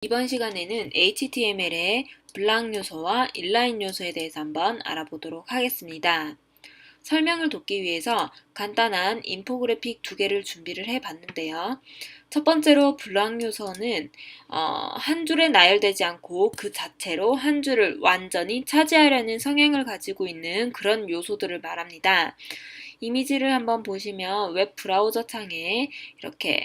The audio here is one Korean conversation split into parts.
이번 시간에는 HTML의 블락 요소와 인라인 요소에 대해서 한번 알아보도록 하겠습니다. 설명을 돕기 위해서 간단한 인포그래픽 두 개를 준비를 해봤는데요. 첫 번째로 블락 요소는 한 줄에 나열되지 않고 그 자체로 한 줄을 완전히 차지하려는 성향을 가지고 있는 그런 요소들을 말합니다. 이미지를 한번 보시면 웹 브라우저 창에 이렇게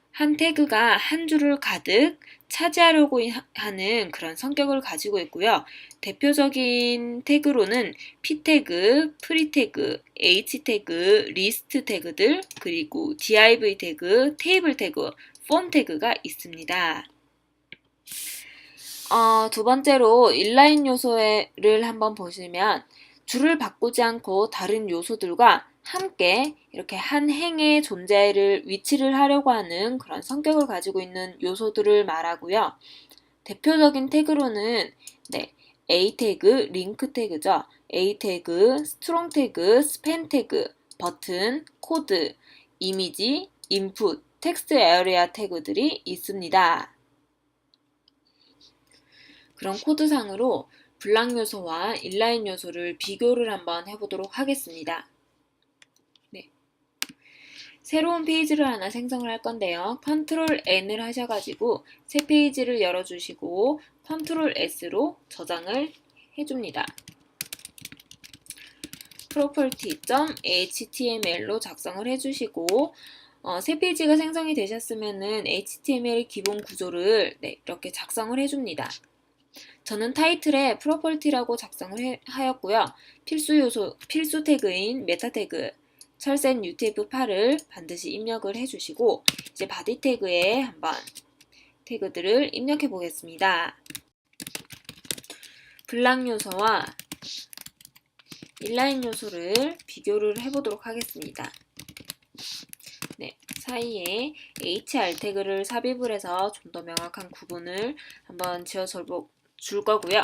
한 태그가 한 줄을 가득 차지하려고 하는 그런 성격을 가지고 있고요. 대표적인 태그로는 p 태그, 프리 태그, h 태그, 리스트 태그들, 그리고 div 태그, 테이블 태그, 폰 태그가 있습니다. 두 번째로 인라인 요소를 한번 보시면 줄을 바꾸지 않고 다른 요소들과 함께 이렇게 한 행의 존재를 위치를 하려고 하는 그런 성격을 가지고 있는 요소들을 말하고요. 대표적인 태그로는 A 태그, 링크 태그죠. A 태그, 스트롱 태그, 스팬 태그, 버튼, 코드, 이미지, 인풋, 텍스트 에어리아 태그들이 있습니다. 그럼 코드상으로 블락 요소와 인라인 요소를 비교를 한번 해보도록 하겠습니다. 새로운 페이지를 하나 생성을 할 건데요. 컨트롤 N을 하셔가지고 새 페이지를 열어주시고 컨트롤 S로 저장을 해줍니다. property.html로 작성을 해주시고 새 페이지가 생성이 되셨으면은 HTML 기본 구조를 이렇게 작성을 해줍니다. 저는 타이틀에 프로퍼티라고 작성을 하였고요. 필수 태그인 메타 태그 철센 UTF-8을 반드시 입력을 해주시고 이제 바디 태그에 한번 태그들을 입력해 보겠습니다. 블락 요소와 인라인 요소를 비교를 해보도록 하겠습니다. 사이에 HR 태그를 삽입을 해서 좀 더 명확한 구분을 한번 지어줄 거고요.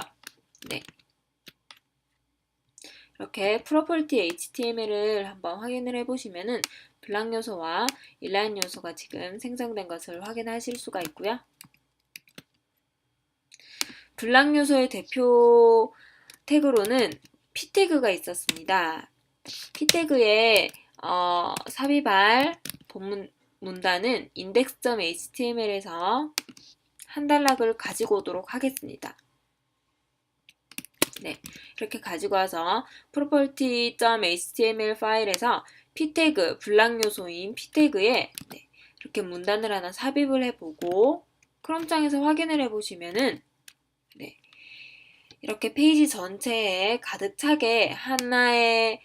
이렇게 프로퍼티 HTML을 한번 확인을 해보시면은 블락 요소와 인라인 요소가 지금 생성된 것을 확인하실 수가 있고요. 블락 요소의 대표 태그로는 p 태그가 있었습니다. p 태그에 삽입할 본문 문단은 index.html에서 한 단락을 가지고 오도록 하겠습니다. 이렇게 가지고 와서 property.html 파일에서 p 태그, 블락 요소인 p 태그에 이렇게 문단을 하나 삽입을 해보고 크롬장에서 확인을 해보시면은 이렇게 페이지 전체에 가득 차게 하나의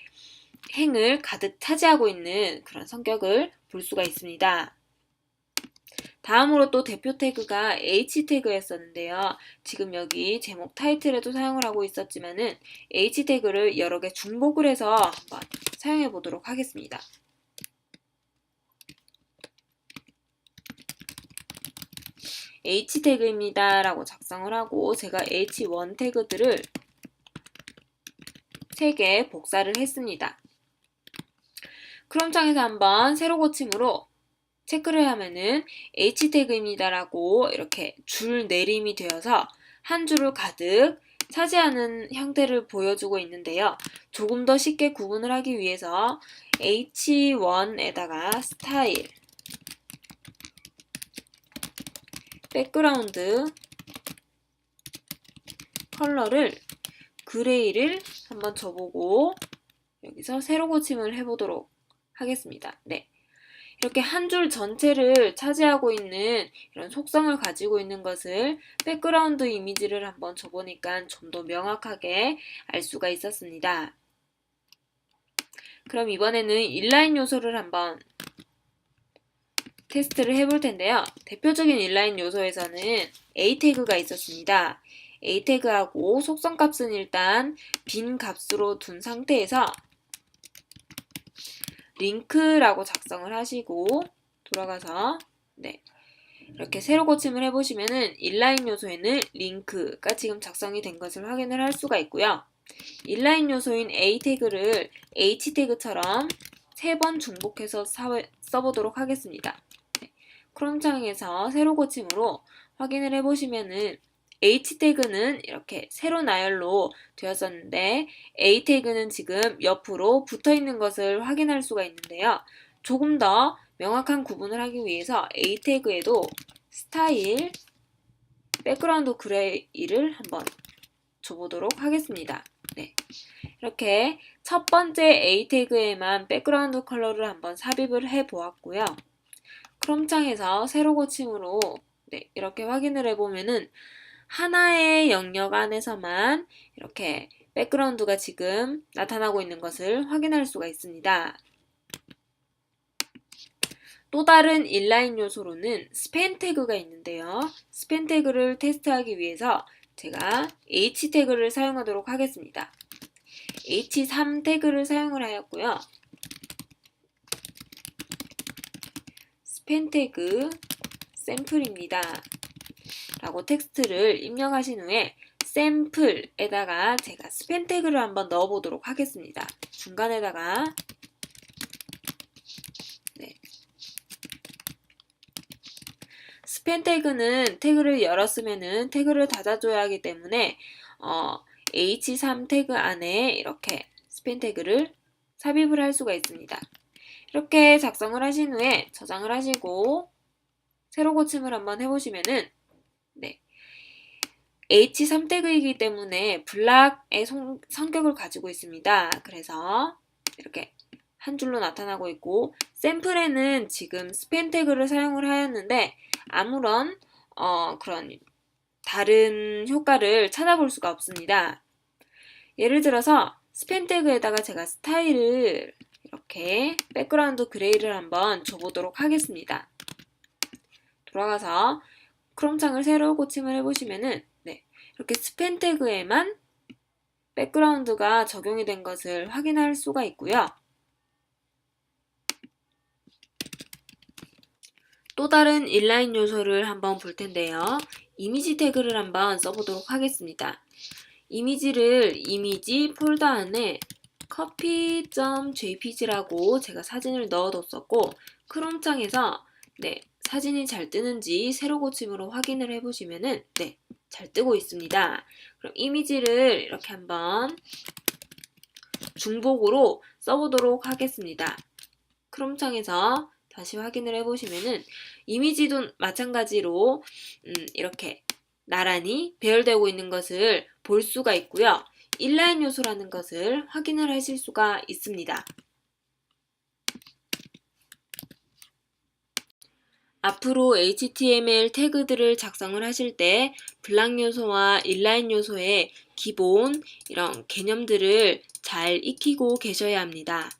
행을 가득 차지하고 있는 그런 성격을 볼 수가 있습니다. 다음으로 또 대표 태그가 H 태그였었는데요. 지금 여기 제목 타이틀에도 사용을 하고 있었지만은 H 태그를 여러 개 중복을 해서 한번 사용해 보도록 하겠습니다. H 태그입니다 라고 작성을 하고 제가 H1 태그들을 3개 복사를 했습니다. 크롬장에서 한번 세로 고침으로 체크를 하면은 H 태그입니다 라고 이렇게 줄 내림이 되어서 한 줄을 가득 차지하는 형태를 보여주고 있는데요. 조금 더 쉽게 구분을 하기 위해서 H1에다가 스타일, 백그라운드, 컬러를 그레이를 한번 줘보고 여기서 세로 고침을 해보도록 하겠습니다. 이렇게 한 줄 전체를 차지하고 있는 이런 속성을 가지고 있는 것을 백그라운드 이미지를 한번 줘보니까 좀 더 명확하게 알 수가 있었습니다. 그럼 이번에는 인라인 요소를 한번 테스트를 해볼 텐데요. 대표적인 인라인 요소에서는 A 태그가 있었습니다. A 태그하고 속성 값은 일단 빈 값으로 둔 상태에서 링크라고 작성을 하시고 돌아가서 이렇게 세로 고침을 해보시면은 인라인 요소에는 링크가 지금 작성이 된 것을 확인을 할 수가 있고요. 인라인 요소인 A 태그를 H 태그처럼 3번 중복해서 써보도록 하겠습니다. 크롬창에서 세로 고침으로 확인을 해보시면은 H 태그는 이렇게 세로 나열로 되었었는데 A 태그는 지금 옆으로 붙어 있는 것을 확인할 수가 있는데요. 조금 더 명확한 구분을 하기 위해서 A 태그에도 스타일 백그라운드 그레이를 한번 줘보도록 하겠습니다. 네. 이렇게 첫 번째 A 태그에만 백그라운드 컬러를 한번 삽입을 해 보았고요. 크롬 창에서 세로 고침으로 이렇게 확인을 해보면은 하나의 영역 안에서만 이렇게 백그라운드가 지금 나타나고 있는 것을 확인할 수가 있습니다. 또 다른 인라인 요소로는 스팬 태그가 있는데요. 스팬 태그를 테스트하기 위해서 제가 H 태그를 사용하도록 하겠습니다. H3 태그를 사용을 하였고요. 스팬 태그 샘플입니다. 라고 텍스트를 입력하신 후에 샘플에다가 제가 스팬 태그를 한번 넣어 보도록 하겠습니다. 중간에다가 스팬 태그는 태그를 열었으면은 태그를 닫아줘야 하기 때문에 H3 태그 안에 이렇게 스팬 태그를 삽입을 할 수가 있습니다. 이렇게 작성을 하신 후에 저장을 하시고 세로 고침을 한번 해보시면은 H3 태그이기 때문에 블락의 성격을 가지고 있습니다. 그래서 이렇게 한 줄로 나타나고 있고 샘플에는 지금 스팬 태그를 사용을 하였는데 아무런 그런 다른 효과를 찾아볼 수가 없습니다. 예를 들어서 스팬 태그에다가 제가 스타일을 이렇게 백그라운드 그레이를 한번 줘보도록 하겠습니다. 돌아가서 크롬 창을 세로 고침을 해보시면은 이렇게 스팬 태그에만 백그라운드가 적용이 된 것을 확인할 수가 있고요. 또 다른 인라인 요소를 한번 볼 텐데요. 이미지 태그를 한번 써보도록 하겠습니다. 이미지를 이미지 폴더 안에 copy.jpg라고 제가 사진을 넣어뒀었고 크롬 창에서 사진이 잘 뜨는지 세로 고침으로 확인을 해보시면은 잘 뜨고 있습니다. 그럼 이미지를 이렇게 한번 중복으로 써보도록 하겠습니다. 크롬 창에서 다시 확인을 해보시면은 이미지도 마찬가지로 이렇게 나란히 배열되고 있는 것을 볼 수가 있고요. 인라인 요소라는 것을 확인을 하실 수가 있습니다. 앞으로 HTML 태그들을 작성을 하실 때 블락 요소와 인라인 요소의 기본 이런 개념들을 잘 익히고 계셔야 합니다.